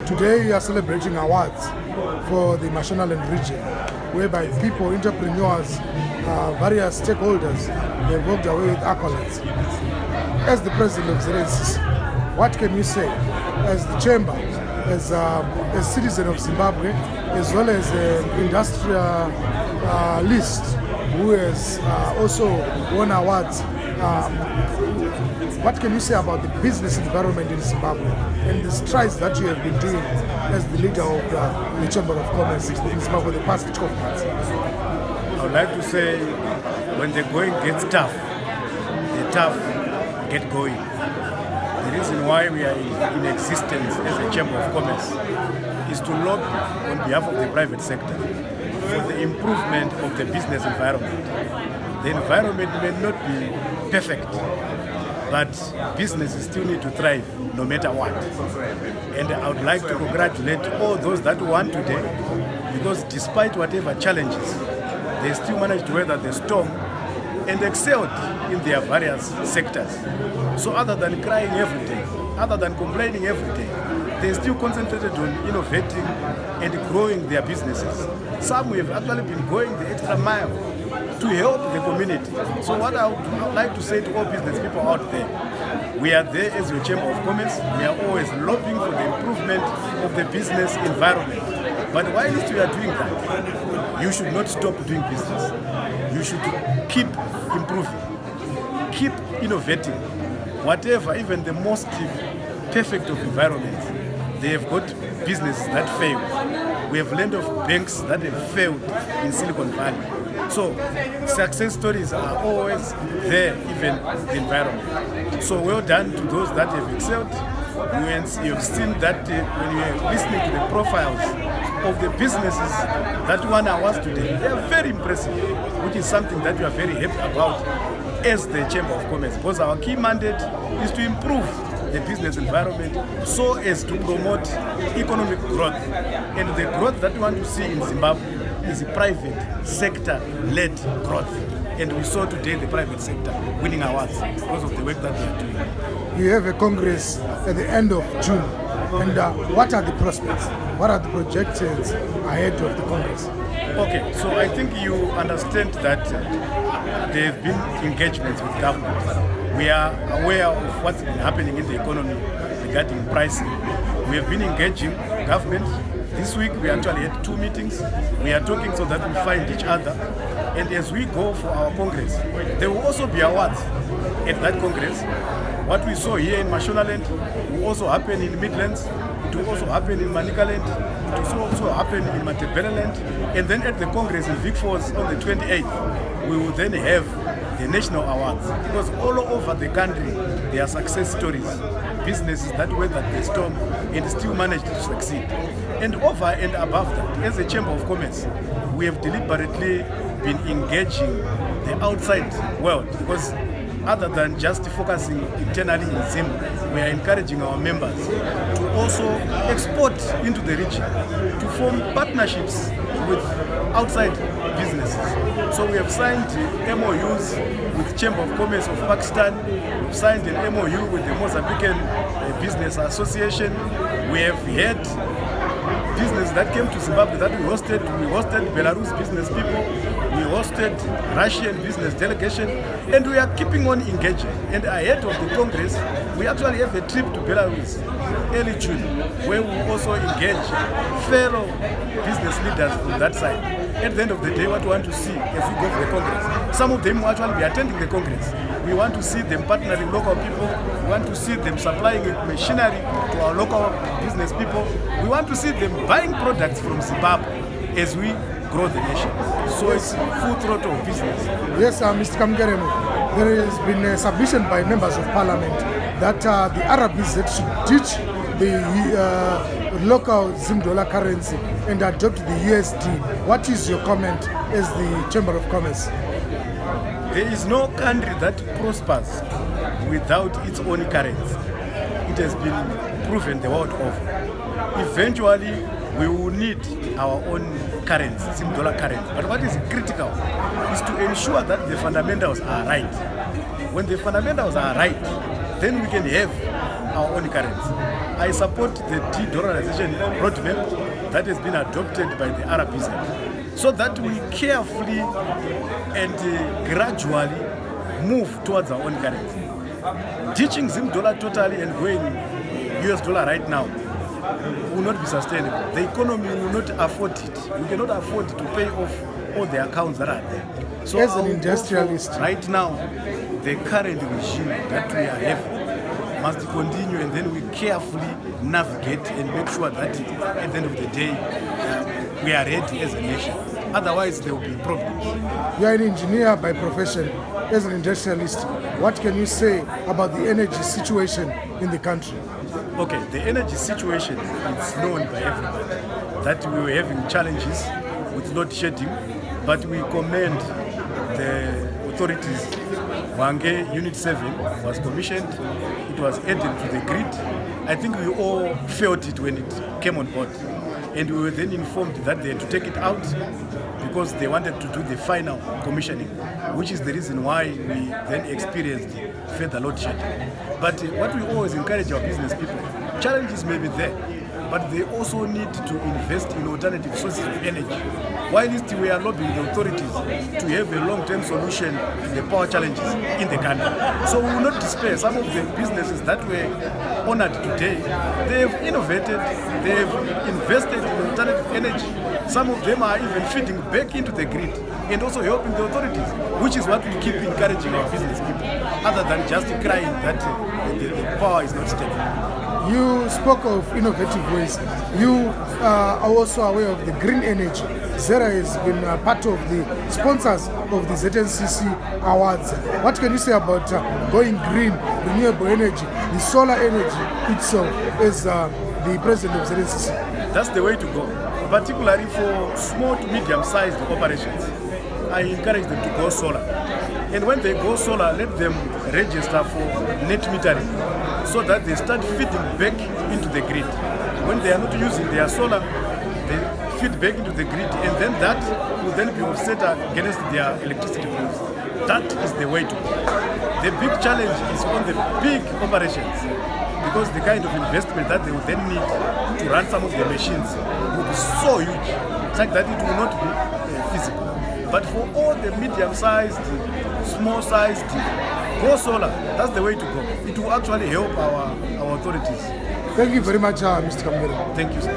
Today we are celebrating awards for the Mashonaland region, whereby people, entrepreneurs, various stakeholders, they walked away with accolades. As the president of ZNCC, what can you say as the chamber, as a citizen of Zimbabwe, as well as an industrialist who has also won awards? What can you say about the business environment in Zimbabwe and the strides that you have been doing as the leader of the Chamber of Commerce in Zimbabwe the past 12 months? I would like to say, when the going gets tough, the tough get going. The reason why we are in existence as a Chamber of Commerce is to lobby on behalf of the private sector for the improvement of the business environment. The environment may not be perfect, but businesses still need to thrive no matter what. And I would like to congratulate all those that won today, because despite whatever challenges, they still managed to weather the storm and excelled in their various sectors. So other than crying every day, other than complaining every day, they still concentrated on innovating and growing their businesses. Some have actually been going the extra mile to help the community. So what I would like to say to all business people out there, we are there as your Chamber of Commerce. We are always lobbying for the improvement of the business environment. But while you are doing that, you should not stop doing business. You should keep improving, keep innovating. Whatever, even the most perfect of environments, they have got businesses that fail. We have learned of banks that have failed in Silicon Valley. So success stories are always there, even the environment. So well done to those that have excelled. You have seen that when you are listening to the profiles of the businesses that won awards today, they are very impressive, which is something that we are very happy about as the Chamber of Commerce, because our key mandate is to improve the business environment so as to promote economic growth. And the growth that we want to see in Zimbabwe is private sector-led growth. And we saw today the private sector winning awards because of the work that they are doing. You have a Congress at the end of June. And what are the prospects? What are the projections ahead of the Congress? Okay, so I think you understand that there have been engagements with government. We are aware of what's been happening in the economy regarding pricing. We have been engaging government. This week we actually had 2 meetings. We are talking so that we find each other. And as we go for our Congress, there will also be awards at that Congress. What we saw here in Mashonaland will also happen in Midlands. It will also happen in Manicaland. It will also happen in Matebeleland. And then at the Congress in Vic Falls on the 28th, we will then have the national awards. Because all over the country, there are success stories, businesses that weathered the storm and still managed to succeed. And over and above that, as a Chamber of Commerce, we have deliberately been engaging the outside world, because other than just focusing internally in Zim, we are encouraging our members to also export into the region, to form partnerships with outside businesses. So we have signed MOUs with Chamber of Commerce of Pakistan. We've signed an MOU with the Mozambican Business Association. We have had business that came to Zimbabwe that we hosted. We hosted Belarus business people. We hosted Russian business delegation, and we are keeping on engaging. And ahead of the Congress, we actually have a trip to Belarus early June, where we also engage fellow business leaders from that side. At the end of the day, what we want to see as we go for the Congress, some of them will actually be attending the Congress. We want to see them partnering local people. We want to see them supplying machinery to our local business people. We want to see them buying products from Zimbabwe as we grow the nation. So it's full throttle business. Yes, Mr. Kamugeremu, there has been a submission by members of parliament that the Arabs should ditch the local Zim dollar currency and adopt the USD. What is your comment as the Chamber of Commerce? There is no country that prospers without its own currency. It has been proven the world over. Eventually, we will need our own currency, Zim dollar currency. But what is critical is to ensure that the fundamentals are right. When the fundamentals are right, then we can have our own currency. I support the de-dollarization roadmap that has been adopted by the RBZ, so that we carefully and gradually move towards our own currency. Ditching Zim dollar totally and going US dollar right now will not be sustainable. The economy will not afford it. We cannot afford to pay off all the accounts that are there. So as an industrialist, right now, the current regime that we are having must continue, and then we carefully navigate and make sure that at the end of the day we are ready as a nation. Otherwise there will be problems. You are an engineer by profession. As an industrialist, what can you say about the energy situation in the country? Okay, the energy situation is known by everybody that we were having challenges with load shedding, but we commend the authorities. Wange Unit 7 was commissioned, it was added to the grid. I think we all felt it when it came on board. And we were then informed that they had to take it out because they wanted to do the final commissioning, which is the reason why we then experienced further load shedding. But what we always encourage our business people, challenges may be there, but they also need to invest in alternative sources of energy. While we are lobbying the authorities to have a long-term solution to the power challenges in the country. So we will not despair. Some of the businesses that were honored today, they have innovated, they have invested in alternative energy. Some of them are even feeding back into the grid and also helping the authorities, which is what we keep encouraging our business people, other than just crying that the power is not stable. You spoke of innovative ways. You are also aware of the green energy. Zera has been part of the sponsors of the ZNCC awards. What can you say about going green, renewable energy, the solar energy itself as the president of ZNCC? That's the way to go, particularly for small to medium-sized operations. I encourage them to go solar. And when they go solar, let them register for net metering so that they start feeding back into the grid. When they are not using their solar, they feed back into the grid, and then that will then be offset against their electricity bills. That is the way to go. The big challenge is on the big operations, because the kind of investment that they will then need to run some of the machines will be so huge, such that it will not be feasible. But for all the medium-sized, small-sized, go solar. That's the way to go. It will actually help our authorities. Thank you very much, Mr. Kamugeremu. Thank you, sir.